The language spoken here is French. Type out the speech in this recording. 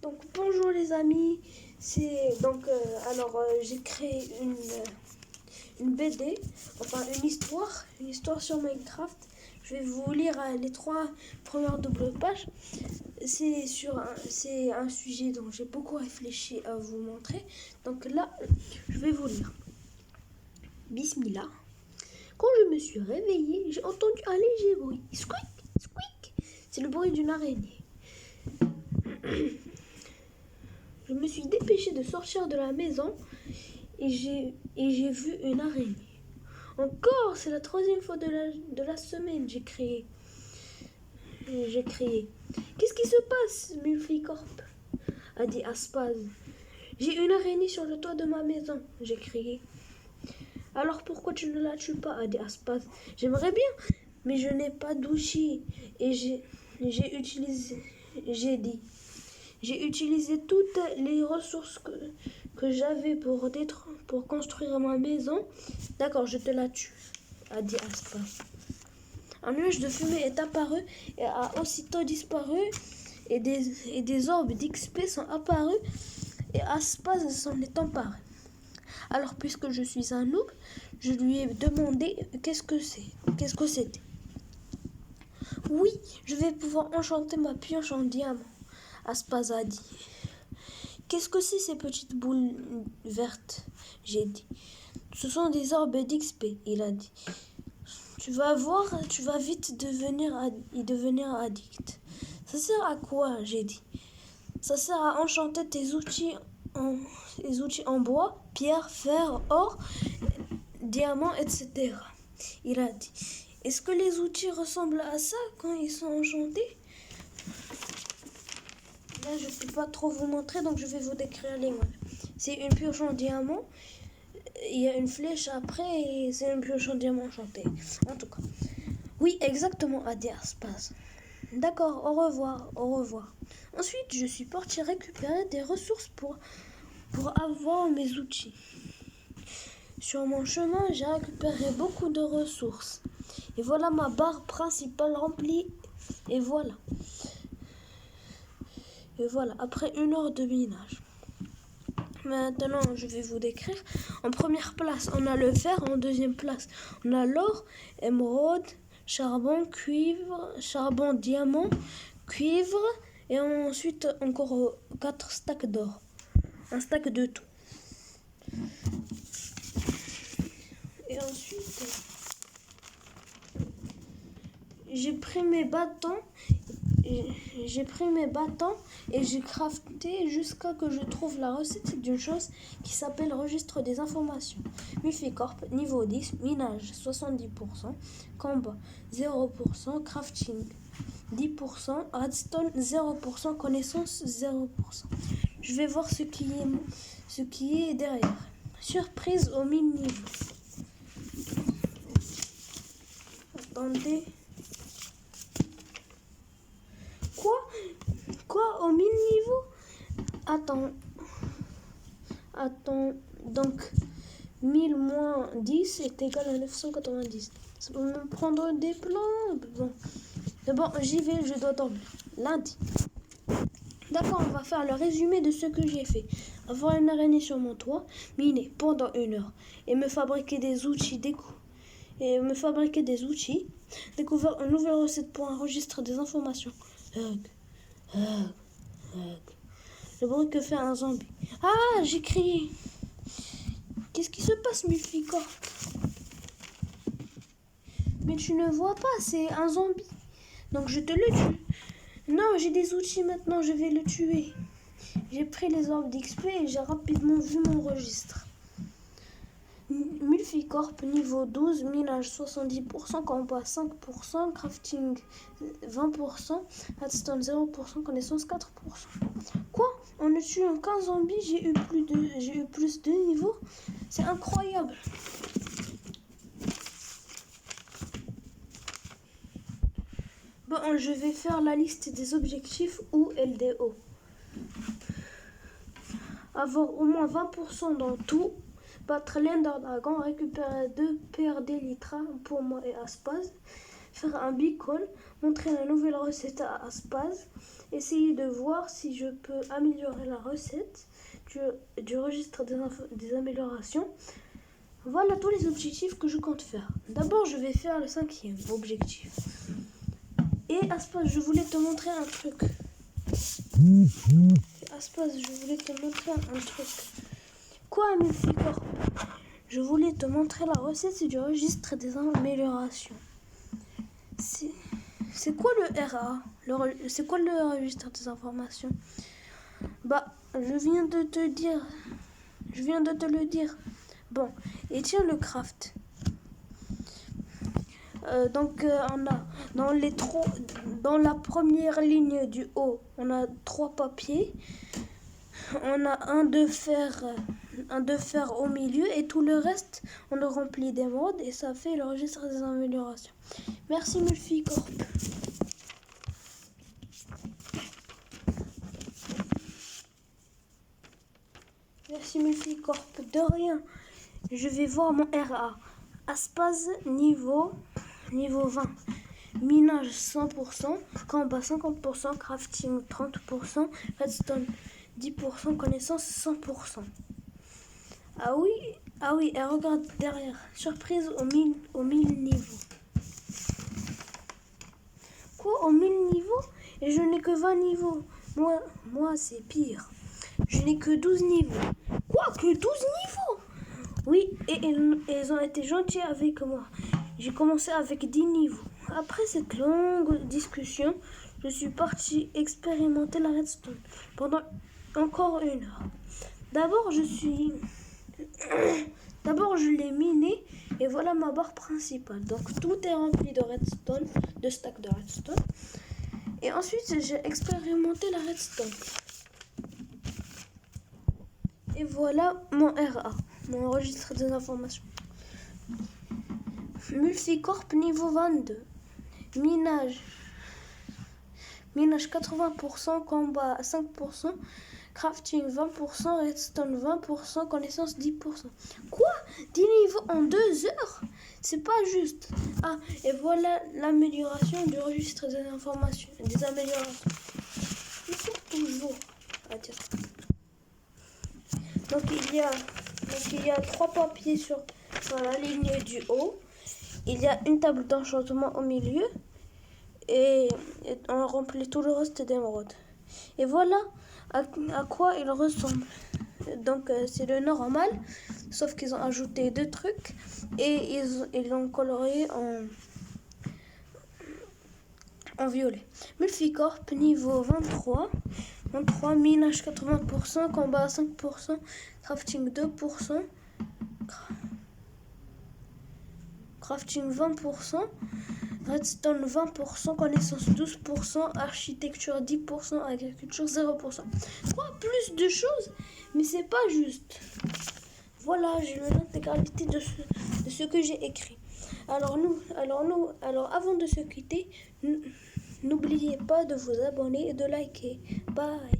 Donc bonjour les amis, j'ai créé une BD, enfin une histoire sur Minecraft. Je vais vous lire les 3 premières doubles pages. C'est un sujet dont j'ai beaucoup réfléchi à vous montrer. Donc là, je vais vous lire. Bismillah. Quand je me suis réveillée, j'ai entendu un léger bruit. Squeak, squeak. C'est le bruit d'une araignée. Je me suis dépêchée de sortir de la maison et j'ai vu une araignée. Encore, c'est la 3e fois de la semaine, j'ai crié. Qu'est-ce qui se passe, Multicorp a dit Aspaz. J'ai une araignée sur le toit de ma maison, j'ai crié. Alors pourquoi tu ne la tues pas, a dit Aspaz. J'aimerais bien, mais je n'ai pas d'outil et j'ai utilisé toutes les ressources que j'avais pour construire ma maison. D'accord, je te la tue, a dit Aspaz. Un nuage de fumée est apparu et a aussitôt disparu et des orbes d'XP sont apparus et Aspaz s'en est emparé. Alors puisque je suis un noob, je lui ai demandé qu'est-ce que c'était. Oui, je vais pouvoir enchanter ma pioche en diamant, Aspaz a dit. Qu'est-ce que c'est ces petites boules vertes, j'ai dit. Ce sont des orbes d'XP, il a dit. Tu vas voir, tu vas vite devenir addict. Ça sert à quoi, j'ai dit. Ça sert à enchanter tes outils en bois, pierre, fer, or, diamant, etc. Il a dit. Est-ce que les outils ressemblent à ça quand ils sont enchantés? Là, je ne peux pas trop vous montrer, donc je vais vous décrire l'image. C'est une pioche en diamant. Il y a une flèche après et c'est une pioche en diamant enchantée. En tout cas. Oui, exactement, a dit Aspaz. D'accord, au revoir. Ensuite, je suis partie récupérer des ressources pour avoir mes outils. Sur mon chemin, j'ai récupéré beaucoup de ressources. Et voilà ma barre principale remplie. Et voilà, après 1 heure de minage. Maintenant, je vais vous décrire. En première place, on a le fer. En deuxième place, on a l'or, émeraude, charbon, cuivre, charbon, diamant, cuivre. Et ensuite, encore 4 stacks d'or. Un stack de tout. Et ensuite, j'ai pris mes bâtons et j'ai crafté jusqu'à que je trouve la recette d'une chose qui s'appelle registre des informations. Multicorp, niveau 10, minage 70%, combat 0%, crafting 10%, redstone 0%, connaissance 0%. Je vais voir ce qui est derrière. Surprise au 1000 niveaux. Attendez. Quoi au 1000 niveaux? Attends, donc 1000 moins 10 est égal à 990. Ça peut me prendre des plans. Bon, j'y vais, je dois dormir. Lundi. D'accord, on va faire le résumé de ce que j'ai fait. Avoir une araignée sur mon toit, miner pendant 1 heure et me fabriquer des outils découvrir une nouvelle recette pour un registre des informations. Le bruit que fait un zombie. Ah, j'ai crié. Qu'est-ce qui se passe, Multicorp? Mais tu ne vois pas, c'est un zombie. Donc je te le tue. Non, j'ai des outils maintenant, je vais le tuer. J'ai pris les orbes d'XP et j'ai rapidement vu mon registre. Multicorp niveau 12, minage 70%, combat 5%, crafting 20%, redstone 0%, connaissance 4%. Quoi? En ne tuant qu'un zombie, j'ai eu plus de niveaux? C'est incroyable. Bon, je vais faire la liste des objectifs ou LDO. Avoir au moins 20% dans tout. Battre l'Ender Dragon, récupérer 2 paires d'Elytra pour moi et Aspaz, faire un bicall, montrer la nouvelle recette à Aspaz, essayer de voir si je peux améliorer la recette du registre des améliorations. Voilà tous les objectifs que je compte faire. D'abord, je vais faire le 5e objectif. Et Aspas, je voulais te montrer un truc. Quoi, Multicorp? Je voulais te montrer la recette du registre des améliorations. C'est quoi le RA? C'est quoi le registre des informations? Bah, je viens de te le dire. Bon, et tiens le craft. Donc on a dans la première ligne du haut, on a 3 papiers. On a un de fer au milieu et tout le reste, on le remplit d'émeraude et ça fait le registre des améliorations. Merci Multicorp. Merci Multicorp. De rien. Je vais voir mon RA. Aspas niveau 20. Minage 100%, combat 50%, crafting 30%, redstone 10%, connaissance 100%. Ah oui, et regarde derrière. Surprise au 1000 niveaux. Quoi, au 1000 niveaux? Et je n'ai que 20 niveaux. Moi c'est pire. Je n'ai que 12 niveaux. Quoi, que 12 niveaux? Oui, et ils ont été gentils avec moi. J'ai commencé avec 10 niveaux. Après cette longue discussion, je suis parti expérimenter la redstone pendant encore 1 heure. D'abord, je l'ai miné et voilà ma barre principale. Donc tout est rempli de redstone, de stacks de redstone. Et ensuite, j'ai expérimenté la redstone. Et voilà mon RA, mon registre des informations. Multicorp niveau 22. Minage 80%, combat 5%, crafting 20%, redstone 20%, connaissance 10%. Quoi? 10 niveaux en 2 heures? C'est pas juste. Ah, et voilà l'amélioration du registre des informations, des améliorations. Il faut toujours à dire. Donc il y a 3 papiers sur la ligne du haut. Il y a une table d'enchantement au milieu. Et on remplit tout le reste d'émeraude. Et voilà à quoi il ressemble. Donc c'est le normal, sauf qu'ils ont ajouté 2 trucs et ils l'ont coloré en violet. Multicorp niveau 23, minage 80%, combat 5%, crafting 2%, crafting 20%, redstone 20%, connaissance 12%, architecture 10%, agriculture 0%. Quoi, plus de choses? Mais c'est pas juste. Voilà, j'ai l'intégralité de ce que j'ai écrit. Alors avant de se quitter, n'oubliez pas de vous abonner et de liker. Bye.